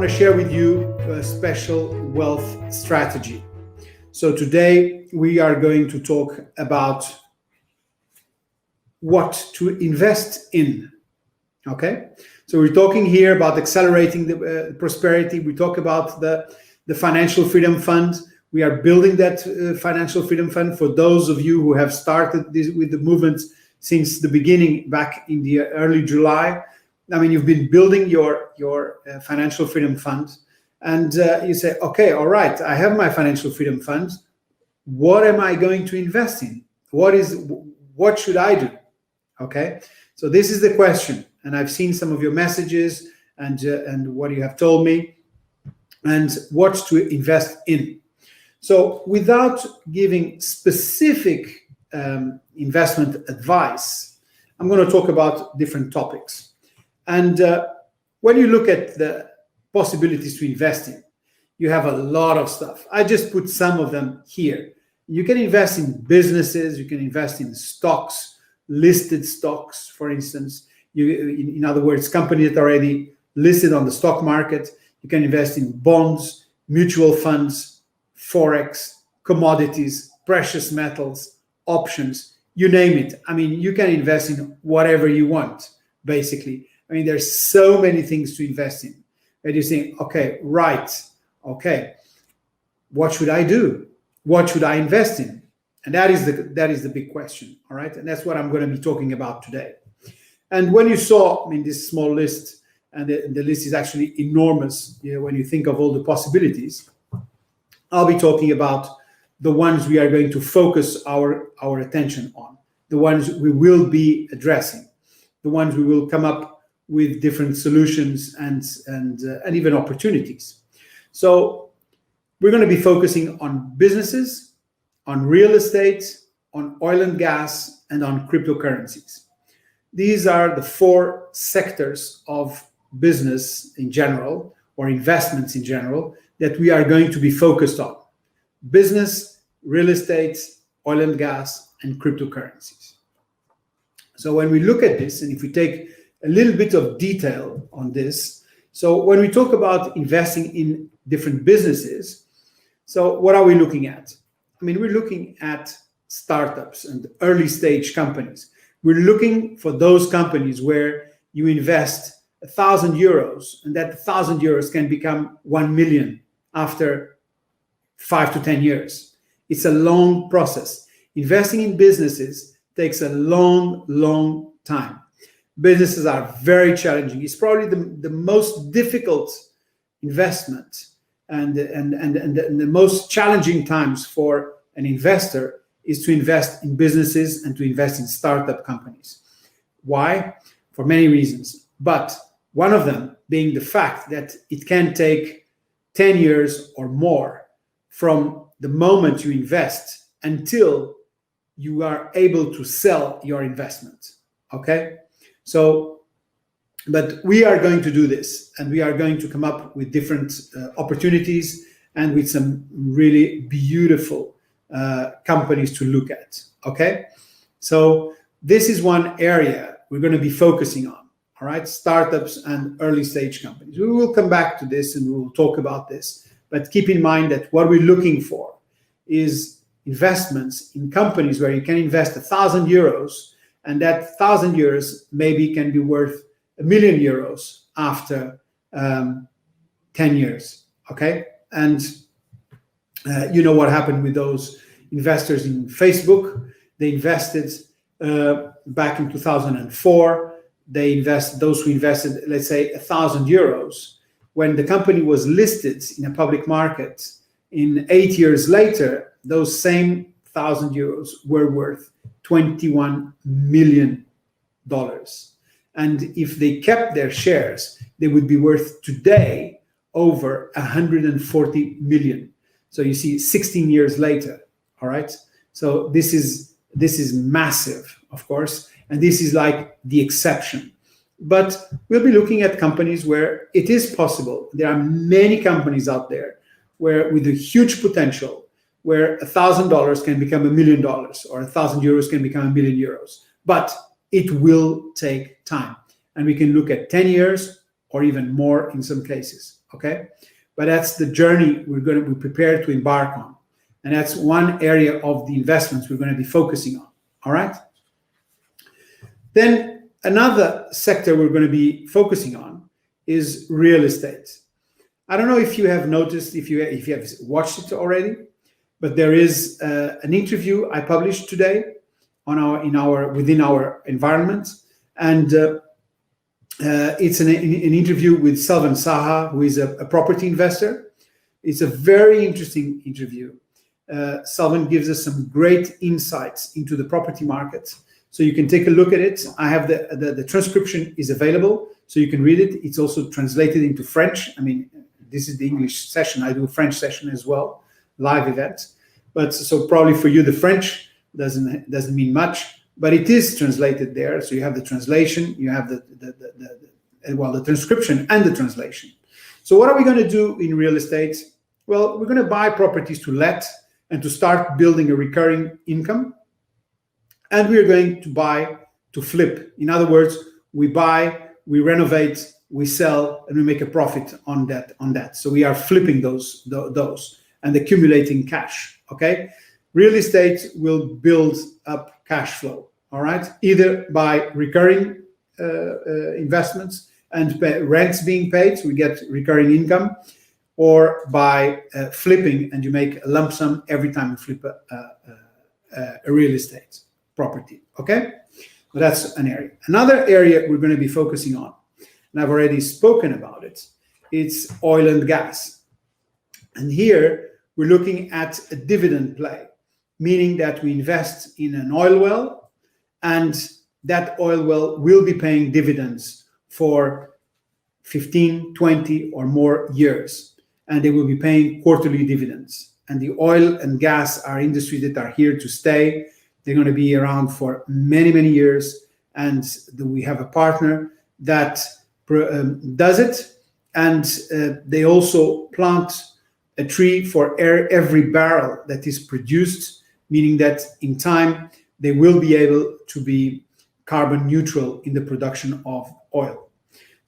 to share with you a special wealth strategy. So today we are going to talk about what to invest in. Okay, so we're talking here about accelerating the prosperity. We talk about the Financial Freedom Fund. We are building that Financial Freedom Fund for those of you who have started this, with the movement since the beginning back in the early July. I mean, you've been building your Financial Freedom Fund, and you say, okay, all right, I have my Financial Freedom Fund. What am I going to invest in? What should I do? Okay, so this is the question, and I've seen some of your messages and what you have told me, and what to invest in. So, without giving specific investment advice, I'm going to talk about different topics. And when you look at the possibilities to invest in, you have a lot of stuff. I just put some of them here. You can invest in businesses, you can invest in stocks, listed stocks, for instance. In other words, companies that are already listed on the stock market. You can invest in bonds, mutual funds, forex, commodities, precious metals, options, you name it. I mean, you can invest in whatever you want, basically. I mean, there's so many things to invest in. And you think, okay, right, okay, what should I do? What should I invest in? And that is the big question, all right? And that's what I'm going to be talking about today. And when you saw, I mean, this small list, and the list is actually enormous, you know, when you think of all the possibilities, I'll be talking about the ones we are going to focus our attention on, the ones we will be addressing, the ones we will come up with different solutions and even opportunities. So we're going to be focusing on businesses, on real estate, on oil and gas, and on cryptocurrencies. These are the four sectors of business in general, or investments in general, that we are going to be focused on. Business, real estate, oil and gas, and cryptocurrencies. So when we look at this, and if we take a little bit of detail on this. So when we talk about investing in different businesses, so what are we looking at? I mean, we're looking at startups and early stage companies. We're looking for those companies where you invest €1,000 and that €1,000 can become 1 million after 5 to 10 years. It's a long process. Investing in businesses takes a long time. Businesses are very challenging. It's probably the most difficult investment and the most challenging times for an investor is to invest in businesses and to invest in startup companies. Why? For many reasons. But one of them being the fact that it can take 10 years or more from the moment you invest until you are able to sell your investment. Okay? So, but we are going to do this, and we are going to come up with different opportunities and with some really beautiful companies to look at, okay? So this is one area we're going to be focusing on, all right? Startups and early stage companies. We will come back to this and we will talk about this, but keep in mind that what we're looking for is investments in companies where you can invest €1,000 and that €1,000 maybe can be worth €1 million after 10 years, okay? And you know what happened with those investors in Facebook. They invested back in 2004. Those who invested, let's say, €1,000. When the company was listed in a public market, in 8 years later, those same €1,000 were worth $21 million. And if they kept their shares, they would be worth today over 140 million. So you see, 16 years later, all right? So this is massive, of course, and this is like the exception. But we'll be looking at companies where it is possible. There are many companies out there where with a huge potential, where $1,000 can become $1 million or €1,000 can become €1 million. But it will take time. And we can look at 10 years or even more in some cases. okay? But that's the journey we're prepared to embark on. And that's one area of the investments we're going to be focusing on, all right? Then another sector we're going to be focusing on is real estate. I don't know if you have noticed, if you have watched it already, but there is an interview I published today on within our environment, and it's an interview with Selvan Saha, who is a property investor. It's a very interesting interview. Selvan gives us some great insights into the property market, so you can take a look at it. I have the transcription is available, so you can read it. It's also translated into French. I mean, this is the English session. I do a French session as well, live event. But so probably for you, the French doesn't mean much, but it is translated there. So you have the translation, you have the transcription and the translation. So what are we going to do in real estate? Well, we're going to buy properties to let and to start building a recurring income. And we're going to buy to flip. In other words, we buy, we renovate, we sell, and we make a profit on that. So we are flipping those and accumulating cash, okay? Real estate will build up cash flow, all right? Either by recurring investments and rents being paid, so we get recurring income, or by flipping, and you make a lump sum every time you flip a real estate property, okay? So that's an area. Another area we're going to be focusing on, and I've already spoken about it, it's oil and gas. And here we're looking at a dividend play, meaning that we invest in an oil well, and that oil well will be paying dividends for 15, 20 or more years, and they will be paying quarterly dividends. And the oil and gas are industries that are here to stay. They're going to be around for many, many years, and we have a partner that does it, and they also plant a tree for every barrel that is produced, meaning that in time they will be able to be carbon neutral in the production of oil.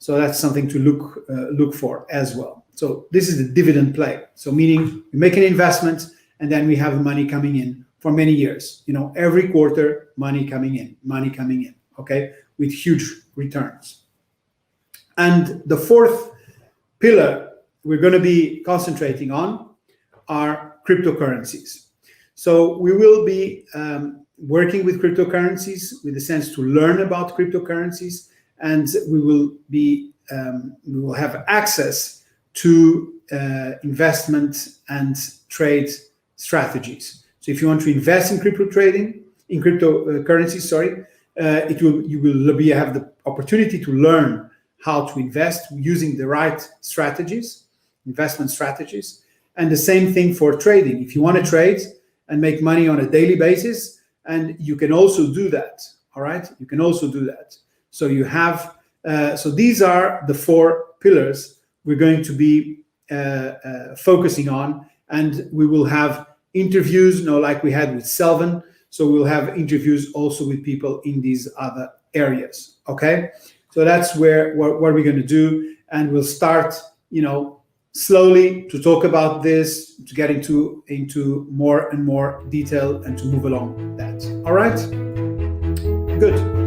So that's something to look for as well. So this is the dividend play. So meaning we make an investment and then we have the money coming in for many years. You know, every quarter, money coming in, okay, with huge returns. And the fourth pillar we're going to be concentrating on are cryptocurrencies. So we will be working with cryptocurrencies with a sense to learn about cryptocurrencies, and we will have access to investment and trade strategies. So if you want to invest in cryptocurrencies, you will have the opportunity to learn how to invest using the right strategies, investment strategies. And the same thing for trading. If you want to trade and make money on a daily basis, and you can also do that, all right? You can also do that. So you have, so these are the four pillars we're going to be focusing on, and we will have interviews, like we had with Selvan. So we'll have interviews also with people in these other areas, okay? So that's what we're going to do, and we'll start, slowly to talk about this, to get into more and more detail and to move along that. All right? Good.